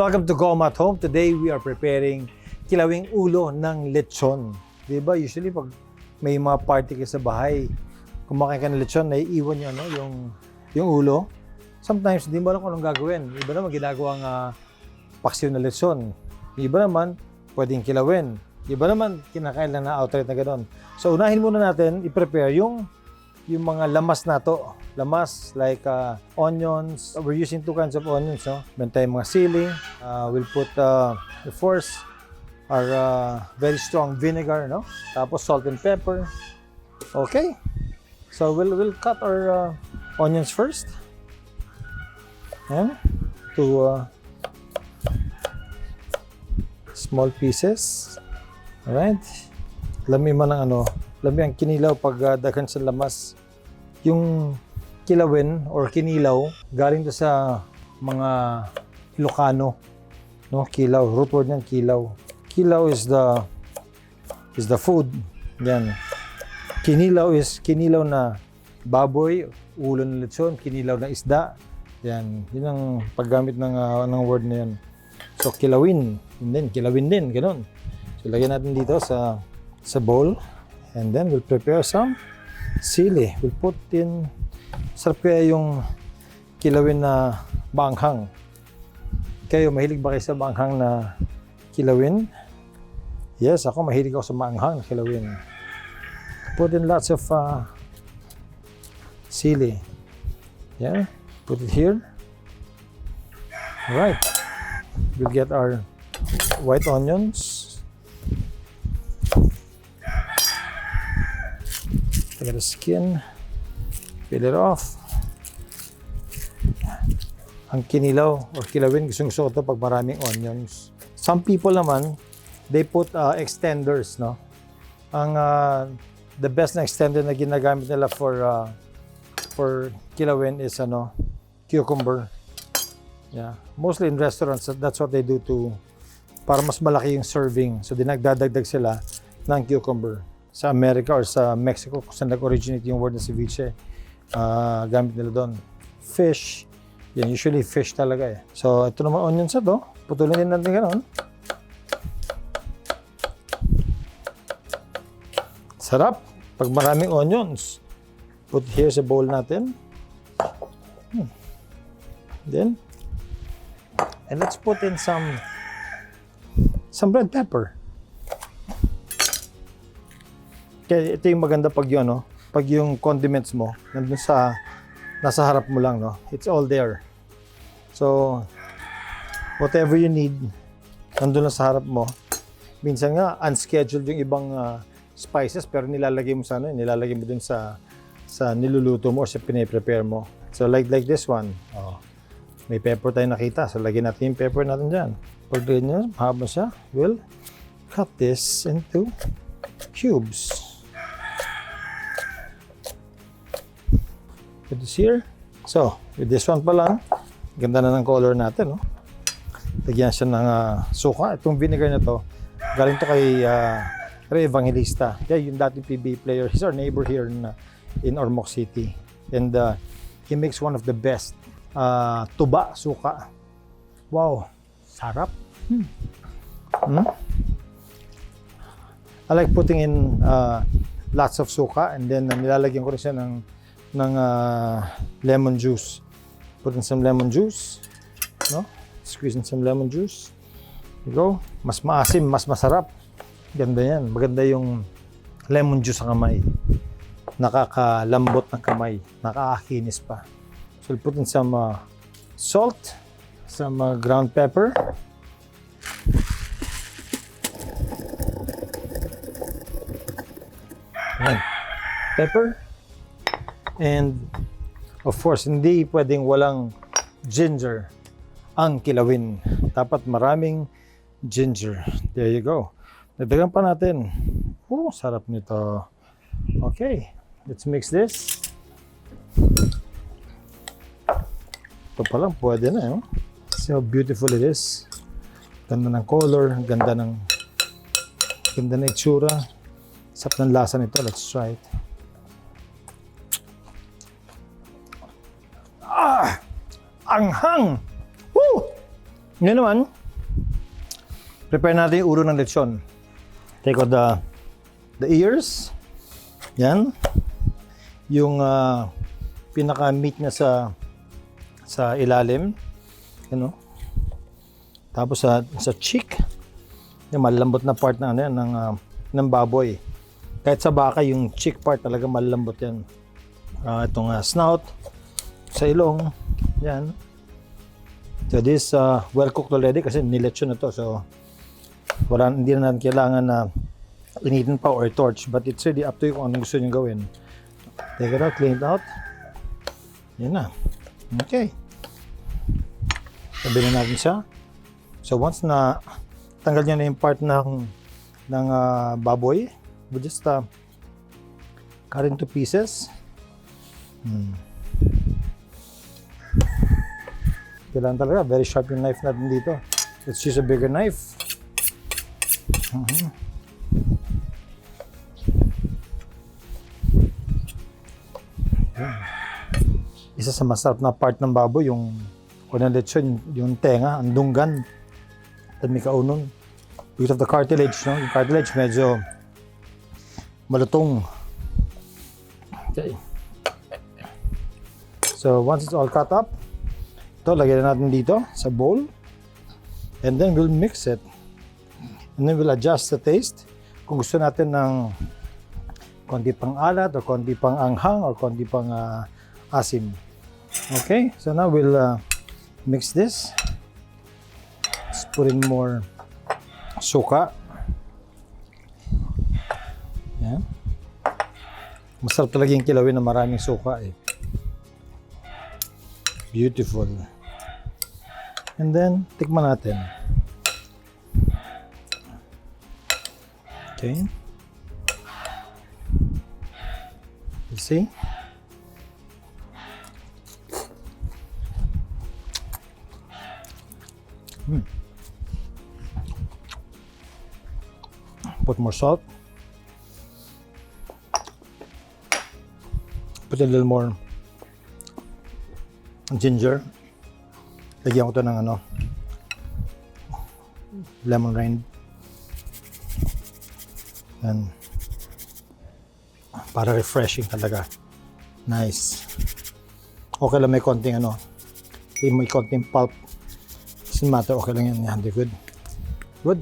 Welcome to Goma at Home. Today we are preparing kilawing ulo ng lechon. Diba? Usually pag may mga party kayo sa bahay, kumakain ka ng lechon, naiiwan yung ulo. Sometimes hindi mo alam kung anong gagawin. Iba naman ginagawang paksiw na lechon. Iba naman pwedeng kilawin. Iba naman kinakain lang na outright na gano'n. So unahin muna natin i-prepare yung mga lamas na to. Lamas like onions. We're using two kinds of onions. No? Meron tayong mga sili. We'll put, of course, our very strong vinegar. No? Tapos salt and pepper. Okay. So we'll cut our onions first. And to small pieces. Alright. Lami man ang lami ang kinilaw pag daghan sa lamas. Yung kilawin or kinilaw galing to sa mga Ilocano, no? Kilaw, root word niyan kilaw. Kilaw is the food. Yan. Kinilaw is kinilaw na baboy, ulo ng lechon, kinilaw na isda. Yan, yun ang paggamit ng word na yan. So kilawin, kilawin din, ganun. So lagyan natin dito sa bowl. And then we'll prepare some sili. We'll put in, sarap kaya yung kilawin na banghang. Kayo, mahilig ba kayo sa banghang na kilawin? Yes, ako mahilig ako sa banghang na kilawin. Put in lots of sili. Yeah, put it here. Alright. We'll get our white onions. Take the skin, peel it off. Ang kinilaw or kilawin, gusto ko ito pag maraming onions. Some people naman, they put extenders, no? Ang the best na extender na ginagamit nila for kilawin is cucumber. Yeah, mostly in restaurants, that's what they do para mas malaki yung serving. So dinagdadagdag sila ng cucumber. Sa America or sa Mexico, kung saan nag-originate yung word na ceviche, gamit nila doon. Fish, yan, usually fish talaga eh. So, ito naman onions na to, putulin din natin gano'n. Sarap, pag maraming onions. Put here sa bowl natin. Then, and let's put in some red pepper. Kaya ito yung maganda pag yung condiments mo nandun nasa harap mo lang, no? It's all there. So whatever you need nandun lang sa harap mo. Minsan nga unscheduled yung ibang spices pero nilalagay mo nilalagay mo dun sa niluluto mo or sa pine-prepare mo. So like this one. Oh. May pepper tayo nakita. So lagyan natin yung pepper natin diyan. Pag ganyan, mahaba siya, we'll cut this into cubes. Put this here. So, with this one pa lang, ganda na ng color natin, no? Lagyan siya ng suka. Itong vinegar na to, galing to kay Ray Evangelista. Yeah, yung dating PBA player. He's our neighbor here in Ormoc City. And he makes one of the best tuba suka. Wow, sarap. I like putting in lots of suka and then nilalagyan ko rin siya ng lemon juice. Put in some lemon juice, no? Squeeze in some lemon juice. There you go. Mas maasim, mas masarap. Ganda yan. Maganda yung lemon juice sa kamay. Nakakalambot ng kamay. Nakakakinis pa. So we'll put in some salt, some ground pepper. Ayan. Pepper. And of course, hindi pwedeng walang ginger ang kilawin. Dapat maraming ginger. There you go. Dagdagan pa natin. Oh, sarap nito. Okay, let's mix this. Ito pa lang, pwede na. See how beautiful it is. Ganda ng color, ganda ng itsura. Sarap ng lasa nito. Let's try it. Anghang! Woo! Ngayon naman, Prepare natin yung ulo ng lechon. Take out the ears. Yan. Yung pinaka-meat niya sa ilalim. Ano? Tapos sa cheek. Yung malambot na part na ng baboy. Kahit sa baka, yung cheek part talaga malambot yan. Itong snout. Sa ilong. Yan. So this well cooked already kasi nilechon na to. So hindi na natin kailangan na initin pa or torch, but it's really up to you kung anong gusto nyo gawin. Take it out, clean it out. Yan na. Okay. Sabi na natin siya. So once na tanggal nyo na yung part ng baboy, we just cut into pieces. Kailangan talaga, very sharp yung knife natin dito. Let's use a bigger knife. Isa sa masarap na part ng baboy, yung lechon, yung tenga, ang dunggan. At may kaunon. Because of the cartilage, no? Yung cartilage medyo malutong. Okay. So once it's all cut up, ito, lagyan na natin dito sa bowl. And then we'll mix it. And then we'll adjust the taste. Kung gusto natin ng konti pang alat, or konti pang anghang, or konti pang asim. Okay, so now we'll mix this. Let's put in more suka. Yan. Masarap talaga yung kilawin na maraming suka eh. Beautiful. And then, tikman natin. Okay. You see? Put more salt. Put a little more ginger. Lagyan ko ito ng lemon rind. And para refreshing talaga. Nice. Okay lang may konting may konting pulp. Doesn't matter, okay lang yan. Yeah, good. Good.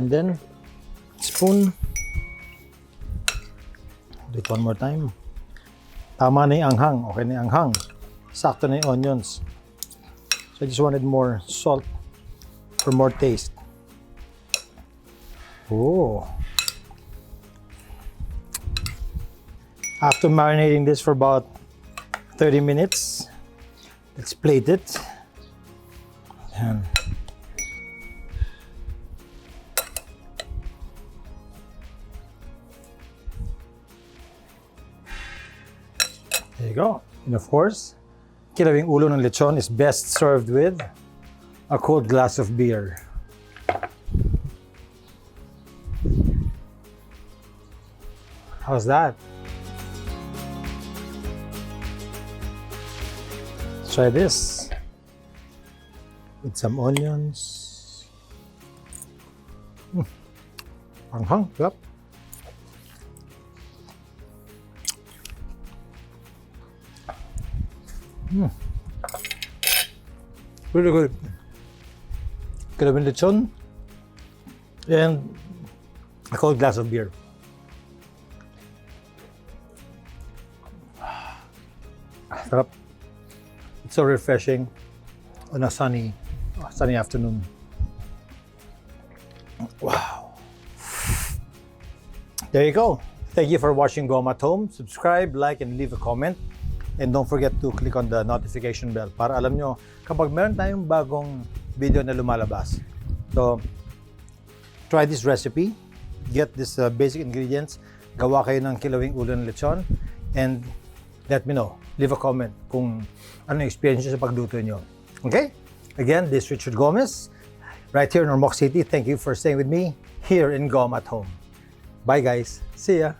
And then spoon. Do it one more time. Tama na yung anghang. Okay na yung anghang. Sakto na yung onions. So I just wanted more salt for more taste. Oh. After marinating this for about 30 minutes, let's plate it. Ayan. There you go. And of course, kilawing ulo ng lechon is best served with a cold glass of beer. How's that? Let's try this with some onions. Anghang, yep. Really good. Kilawin lechon and a cold glass of beer. Sarap. It's so refreshing on a sunny afternoon. Wow. There you go. Thank you for watching Goma at Home. Subscribe, like, and leave a comment. And don't forget to click on the notification bell para alam nyo kapag meron tayong bagong video na lumalabas. So, try this recipe. Get these basic ingredients. Gawa kayo ng kilawing ulo ng lechon. And let me know. Leave a comment kung ano yung experience nyo sa pagluto nyo. Okay? Again, this is Richard Gomez, right here in Ormoc City. Thank you for staying with me here in Goma at Home. Bye guys. See ya.